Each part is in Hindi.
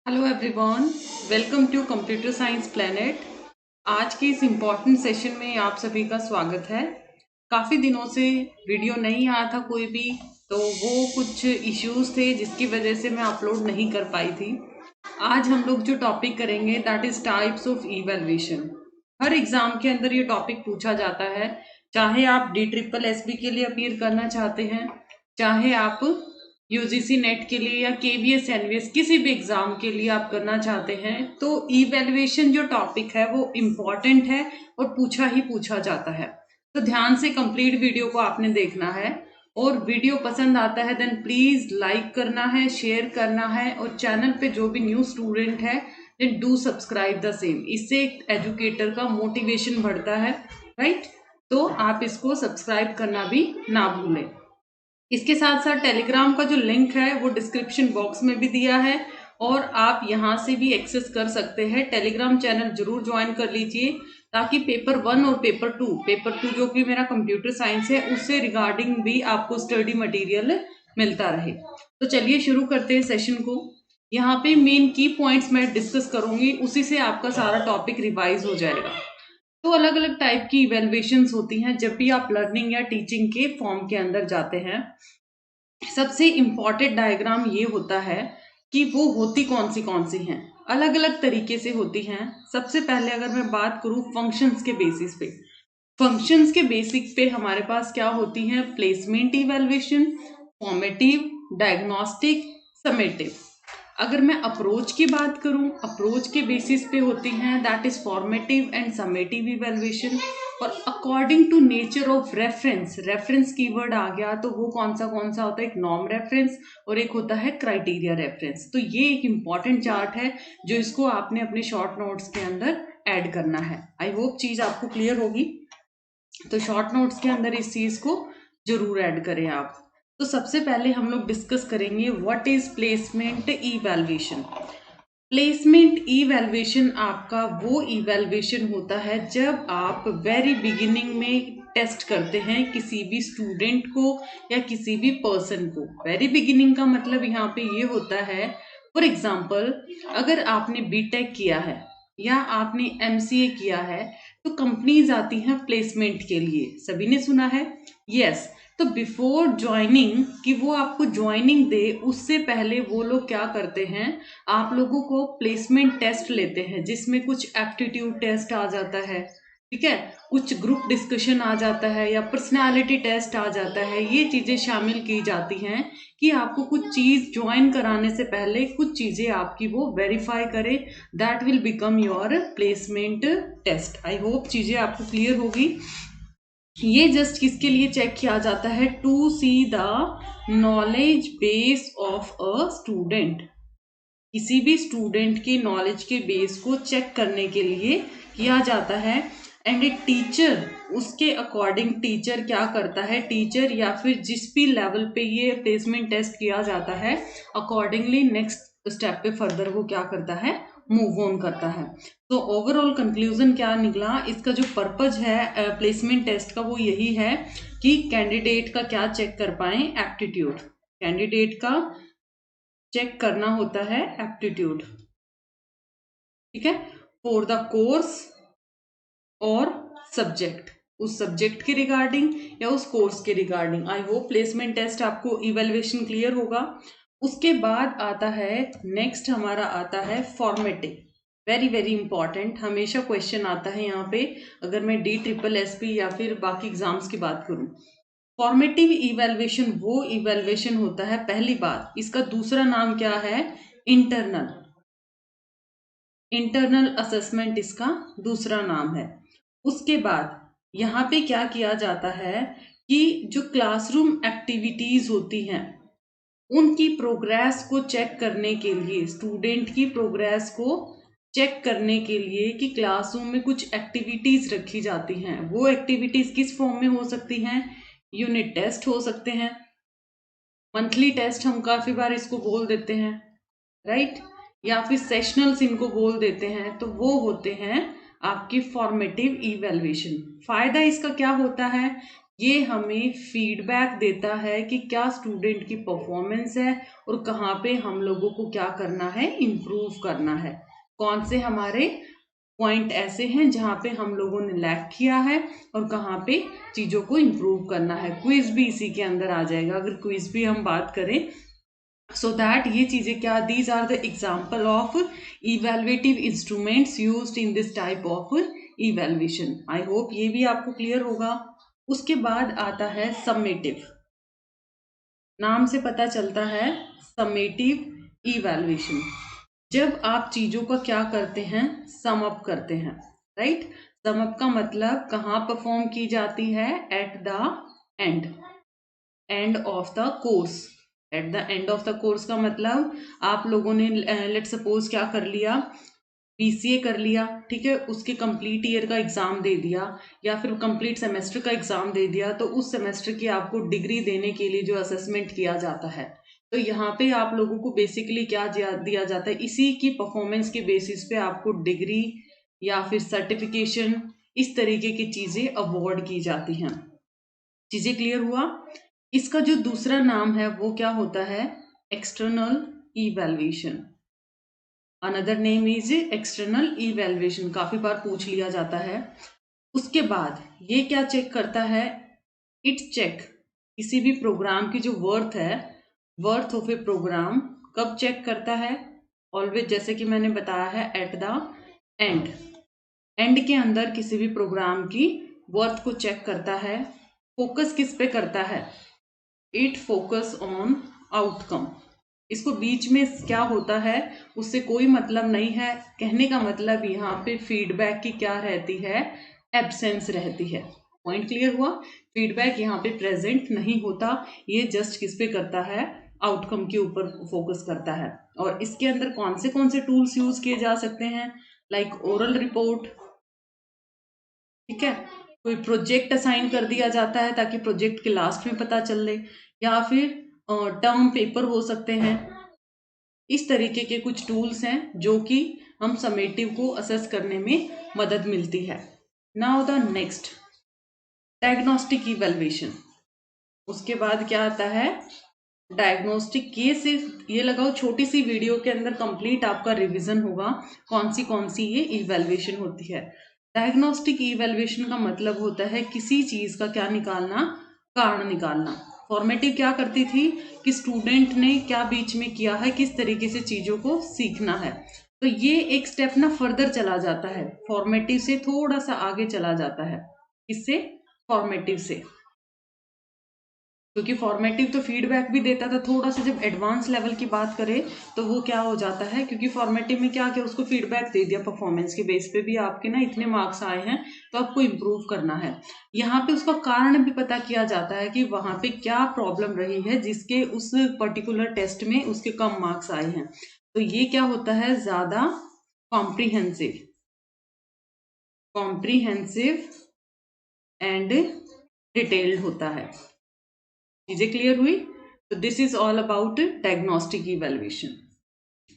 Hello everyone, welcome to computer science planet. आज के इस इम्पॉर्टेंट सेशन में आप सभी का स्वागत है। काफ़ी दिनों से वीडियो नहीं आया था कोई भी, तो वो कुछ इश्यूज थे जिसकी वजह से मैं अपलोड नहीं कर पाई थी। आज हम लोग जो टॉपिक करेंगे that is types of evaluation. Her exam के अंदर ये टॉपिक पूछा जाता है, चाहे आप DSSB के लिए अपीयर करना चाहते हैं, चाहे आप यूजीसी नेट के लिए या KVS NVS किसी भी एग्जाम के लिए आप करना चाहते हैं, तो इवैल्यूएशन जो टॉपिक है वो इम्पॉर्टेंट है और पूछा ही पूछा जाता है। तो ध्यान से कंप्लीट वीडियो को आपने देखना है, और वीडियो पसंद आता है देन प्लीज लाइक करना है, शेयर करना है, और चैनल पे जो भी न्यू स्टूडेंट है then do subscribe the same. इससे एक एजुकेटर का मोटिवेशन बढ़ता है, राइट? तो आप इसको सब्सक्राइब करना भी ना भूलें। इसके साथ साथ टेलीग्राम का जो लिंक है वो डिस्क्रिप्शन बॉक्स में भी दिया है, और आप यहाँ से भी एक्सेस कर सकते हैं। टेलीग्राम चैनल जरूर ज्वाइन कर लीजिए ताकि पेपर 1 और पेपर टू जो कि मेरा कंप्यूटर साइंस है उससे रिगार्डिंग भी आपको स्टडी मटेरियल मिलता रहे। तो चलिए शुरू करते हैं सेशन को। यहाँ पे मेन की पॉइंट्स मैं डिस्कस करूंगी, उसी से आपका सारा टॉपिक रिवाइज हो जाएगा। तो अलग अलग टाइप की इवेल्युएशंस होती हैं जब भी आप लर्निंग या टीचिंग के फॉर्म के अंदर जाते हैं। सबसे इम्पॉर्टेंट डायग्राम ये होता है कि वो होती कौन सी हैं। अलग अलग तरीके से होती हैं। सबसे पहले अगर मैं बात करूं फंक्शंस के बेसिस पे, फंक्शंस के बेसिक पे हमारे पास क्या होती हैं? Placement evaluation, formative, diagnostic, summative. अगर मैं अप्रोच की बात करूं, अप्रोच के बेसिस पे होती हैं that is formative and summative evaluation. और according to nature of reference, reference keyword आ गया तो वो कौन सा होता है? एक नॉर्म रेफरेंस और एक होता है क्राइटेरिया रेफरेंस। तो ये एक इंपॉर्टेंट चार्ट है जो इसको आपने अपने शॉर्ट नोट्स के अंदर ऐड करना है। आई होप चीज आपको क्लियर होगी। तो शॉर्ट नोट्स के अंदर इस चीज को जरूर ऐड करें आप। तो सबसे पहले हम लोग डिस्कस करेंगे what is placement evaluation. Placement evaluation आपका वो इवैल्यूएशन होता है जब आप वेरी बिगिनिंग में टेस्ट करते हैं किसी भी स्टूडेंट को या किसी भी पर्सन को। वेरी बिगिनिंग का मतलब यहाँ पे ये होता है, फॉर एग्जाम्पल अगर आपने बीटेक किया है या आपने MCA किया है तो कंपनीज आती हैं प्लेसमेंट के लिए। सभी ने सुना है? यस। तो बिफोर ज्वाइनिंग कि वो आपको ज्वाइनिंग दे, उससे पहले वो लोग क्या करते हैं, आप लोगों को प्लेसमेंट टेस्ट लेते हैं जिसमें कुछ एप्टीट्यूड टेस्ट आ जाता है, ठीक है, कुछ ग्रुप डिस्कशन आ जाता है या पर्सनालिटी टेस्ट आ जाता है। ये चीजें शामिल की जाती हैं कि आपको कुछ चीज ज्वाइन कराने से पहले कुछ चीजें आपकी वो वेरीफाई करे। That will become your placement test. I hope चीजें आपको क्लियर होगी। ये जस्ट किसके लिए चेक किया जाता है? To see the knowledge base of a student. किसी भी स्टूडेंट की नॉलेज के बेस को चेक करने के लिए किया जाता है। एंड एक टीचर, उसके अकॉर्डिंग टीचर क्या करता है, टीचर या फिर जिस भी लेवल पे ये प्लेसमेंट टेस्ट किया जाता है अकॉर्डिंगली नेक्स्ट स्टेप पे फर्दर वो क्या करता है, मूव ऑन करता है। तो ओवरऑल कंक्लूजन क्या निकला? इसका जो पर्पज है प्लेसमेंट टेस्ट का वो यही है कि कैंडिडेट का क्या चेक कर पाए, एप्टीट्यूड। कैंडिडेट का चेक करना होता है एप्टीट्यूड, ठीक है, फॉर द कोर्स और सब्जेक्ट, उस सब्जेक्ट के रिगार्डिंग या उस कोर्स के regarding. I hope placement test आपको इवैल्यूएशन क्लियर होगा। उसके बाद आता है नेक्स्ट, हमारा आता है फॉर्मेटिव। वेरी वेरी इंपॉर्टेंट, हमेशा क्वेश्चन आता है यहाँ पे अगर मैं DSSB या फिर बाकी एग्जाम्स की बात करूं। फॉर्मेटिव इवैल्यूएशन वो इवैल्यूएशन होता है, पहली बात इसका दूसरा नाम क्या है? इंटरनल। इंटरनल असेसमेंट इसका दूसरा नाम है। उसके बाद यहाँ पे क्या किया जाता है कि जो क्लासरूम एक्टिविटीज होती हैं उनकी प्रोग्रेस को चेक करने के लिए, स्टूडेंट की प्रोग्रेस को चेक करने के लिए कि क्लासरूम में कुछ एक्टिविटीज रखी जाती हैं। वो एक्टिविटीज किस फॉर्म में हो सकती हैं? यूनिट टेस्ट हो सकते हैं, मंथली टेस्ट हम काफी बार इसको बोल देते हैं, राइट, या फिर सेशनल्स इनको बोल देते हैं। तो वो होते हैं आपकी फॉर्मेटिव इवैल्यूएशन। फायदा इसका क्या होता है ये हमें फीडबैक देता है कि क्या स्टूडेंट की परफॉर्मेंस है और कहाँ पे हम लोगों को क्या करना है, इम्प्रूव करना है। कौन से हमारे पॉइंट ऐसे हैं जहाँ पे हम लोगों ने लैक किया है और कहाँ पे चीज़ों को इम्प्रूव करना है। क्विज भी इसी के अंदर आ जाएगा अगर क्विज भी हम बात करें। सो दैट ये चीज़ें क्या, these are the example of evaluative instruments used in this type of evaluation. I hope ये भी आपको क्लियर होगा। उसके बाद आता है समेटिव। नाम से पता चलता है समेटिव इवेल्युएशन। जब आप चीज़ों का क्या करते हैं, सम अप करते हैं, राइट। सम अप का मतलब कहाँ परफॉर्म की जाती है, at the end of the course. At the end of the course का मतलब आप लोगों ने लेट सपोज क्या कर लिया, बीसीए कर लिया, ठीक है, उसके कंप्लीट ईयर का एग्जाम दे दिया या फिर कंप्लीट सेमेस्टर का एग्जाम दे दिया, तो उस सेमेस्टर की आपको डिग्री देने के लिए जो असेसमेंट किया जाता है, तो यहाँ पे आप लोगों को बेसिकली क्या दिया जाता है, इसी की परफॉर्मेंस के बेसिस पे आपको डिग्री या फिर सर्टिफिकेशन, इस तरीके की चीजें अवॉर्ड की जाती हैं। चीजें क्लियर हुआ। इसका जो दूसरा नाम है वो क्या होता है, external evaluation. Another name is external evaluation, काफी बार पूछ लिया जाता है। उसके बाद ये क्या चेक करता है, इट चेक किसी भी प्रोग्राम की जो वर्थ है, वर्थ ऑफ ए प्रोग्राम कब चेक करता है, ऑलवेज, जैसे कि मैंने बताया है, एट द एंड। एंड के अंदर किसी भी प्रोग्राम की वर्थ को चेक करता है। फोकस किस पे करता है, इट फोकस ऑन आउटकम। इसको बीच में क्या होता है उससे कोई मतलब नहीं है, कहने का मतलब यहाँ पे फीडबैक की क्या रहती है, एब्सेंस रहती है। पॉइंट क्लियर हुआ। फीडबैक यहाँ पे प्रेजेंट नहीं होता, ये जस्ट किस पे करता है, आउटकम के ऊपर फोकस करता है। और इसके अंदर कौन से टूल्स यूज किए जा सकते हैं, लाइक ओरल रिपोर्ट, ठीक है, कोई प्रोजेक्ट असाइन कर दिया जाता है ताकि प्रोजेक्ट के लास्ट में पता चल ले, या फिर टर्म पेपर हो सकते हैं। इस तरीके के कुछ टूल्स हैं जो कि हम समेटिव को असेस करने में मदद मिलती है। Now the next, diagnostic evaluation. उसके बाद क्या आता है, डायग्नोस्टिक। ये सिर्फ ये लगाओ छोटी सी वीडियो के अंदर कंप्लीट आपका रिवीजन होगा कौन सी ये इवैल्यूएशन होती है। डायग्नोस्टिक इवैल्यूएशन का मतलब होता है किसी चीज का क्या निकालना, कारण निकालना। फॉर्मेटिव क्या करती थी कि स्टूडेंट ने क्या बीच में किया है, किस तरीके से चीजों को सीखना है, तो ये एक स्टेप ना फर्दर चला जाता है, फॉर्मेटिव से थोड़ा सा आगे चला जाता है। इससे फॉर्मेटिव से, क्योंकि फॉर्मेटिव तो फीडबैक भी देता था, थोड़ा सा जब एडवांस लेवल की बात करें तो वो क्या हो जाता है, क्योंकि फॉर्मेटिव में क्या किया, उसको फीडबैक दे दिया, परफॉर्मेंस के बेस पे भी आपके ना इतने मार्क्स आए हैं तो आपको इम्प्रूव करना है। यहाँ पे उसका कारण भी पता किया जाता है कि वहाँ पे क्या प्रॉब्लम रही है जिसके उस पर्टिकुलर टेस्ट में उसके कम मार्क्स आए हैं। तो ये क्या होता है, ज्यादा कॉम्प्रीहेंसिव एंड डिटेल्ड होता है। चीजें क्लियर हुई। तो this is all about diagnostic evaluation.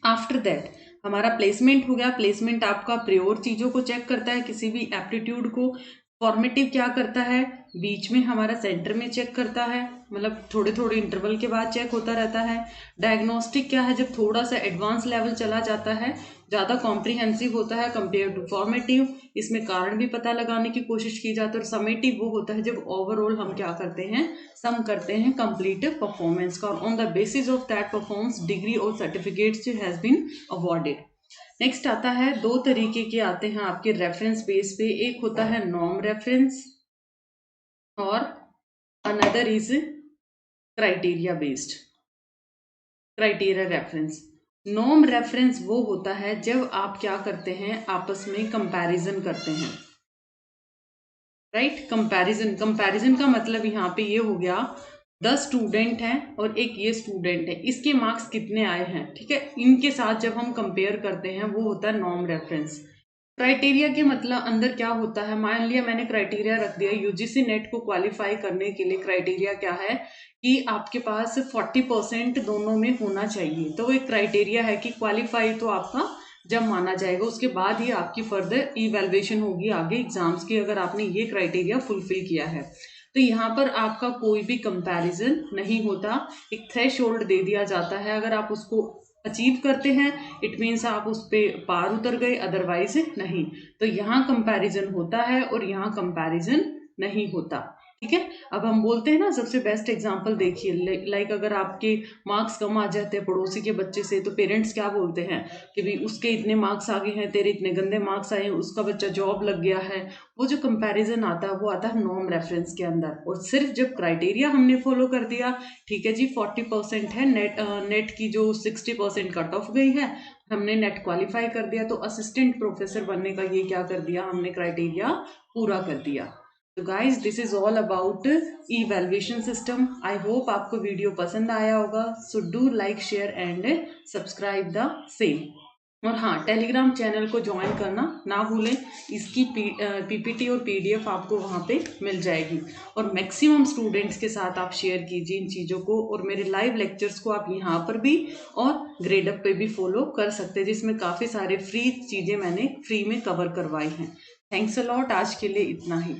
After that हमारा प्लेसमेंट हो गया। प्लेसमेंट आपका प्योर चीजों को चेक करता है, किसी भी एप्टीट्यूड को। फॉर्मेटिव क्या करता है, बीच में हमारा सेंटर में चेक करता है, मतलब थोड़े थोड़े इंटरवल के बाद चेक होता रहता है। डायग्नोस्टिक क्या है, जब थोड़ा सा एडवांस लेवल चला जाता है, ज़्यादा कॉम्प्रिहेंसिव होता है कंपेयर टू फॉर्मेटिव, इसमें कारण भी पता लगाने की कोशिश की जाती है। और समेटिव वो होता है जब ओवरऑल हम क्या करते हैं, सम करते हैं कंप्लीट परफॉर्मेंस का, और on the basis of that performance degree और certificates has been awarded. Next आता है, दो तरीके के आते हैं आपके रेफरेंस बेस पे, एक होता है नॉर्म रेफरेंस और another is criteria based. Criteria reference, norm reference वो होता है जब आप क्या करते हैं, आपस में कंपैरिजन करते हैं, राइट। कंपैरिजन का मतलब यहाँ पे ये हो गया, 10 स्टूडेंट हैं और एक ये स्टूडेंट है, इसके मार्क्स कितने आए हैं, ठीक है, इनके साथ जब हम कंपेयर करते हैं वो होता है नॉर्म रेफरेंस। क्राइटेरिया के मतलब अंदर क्या होता है, मान लिया मैंने क्राइटेरिया रख दिया, यूजीसी नेट को क्वालिफाई करने के लिए क्राइटेरिया क्या है कि आपके पास 40% दोनों में होना चाहिए, तो वो एक क्राइटेरिया है कि क्वालिफाई तो आपका जब माना जाएगा, उसके बाद ही आपकी फर्दर इवैल्यूएशन होगी आगे एग्जाम्स की, अगर आपने ये क्राइटेरिया फुलफिल किया है। तो यहाँ पर आपका कोई भी कंपैरिजन नहीं होता, एक थ्रेशोल्ड दे दिया जाता है, अगर आप उसको अचीव करते हैं इट मीन्स आप उस पर पार उतर गए, अदरवाइज नहीं। तो यहाँ कंपैरिजन होता है और यहाँ कंपैरिजन नहीं होता, ठीक है। अब हम बोलते हैं ना, सबसे बेस्ट एग्जांपल देखिए, लाइक अगर आपके मार्क्स कम आ जाते हैं पड़ोसी के बच्चे से, तो पेरेंट्स क्या बोलते हैं कि भाई उसके इतने मार्क्स आ गए हैं, तेरे इतने गंदे मार्क्स आए हैं, उसका बच्चा जॉब लग गया है। वो जो कंपैरिजन आता है वो आता है नॉर्म रेफरेंस के अंदर, और सिर्फ जब क्राइटेरिया हमने फॉलो कर दिया, ठीक है जी 40% है नेट की जो 60% कट ऑफ गई है, हमने नेट क्वालिफाई कर दिया, तो असिस्टेंट प्रोफेसर बनने का ये क्या कर दिया, हमने क्राइटेरिया पूरा कर दिया। तो guys this is all about evaluation system. I hope आपको वीडियो पसंद आया होगा। So do like share and subscribe the same. और हाँ, टेलीग्राम चैनल को ज्वाइन करना ना भूलें, इसकी पीपीटी और पीडीएफ आपको वहाँ पे मिल जाएगी। और मैक्सिमम स्टूडेंट्स के साथ आप शेयर कीजिए इन चीज़ों को, और मेरे लाइव लेक्चर्स को आप यहाँ पर भी और ग्रेडअप पे भी फॉलो कर सकते हैं, जिसमें काफ़ी सारे फ्री चीज़ें मैंने फ्री में कवर करवाई हैं। थैंक्स अ लॉट, आज के लिए इतना ही।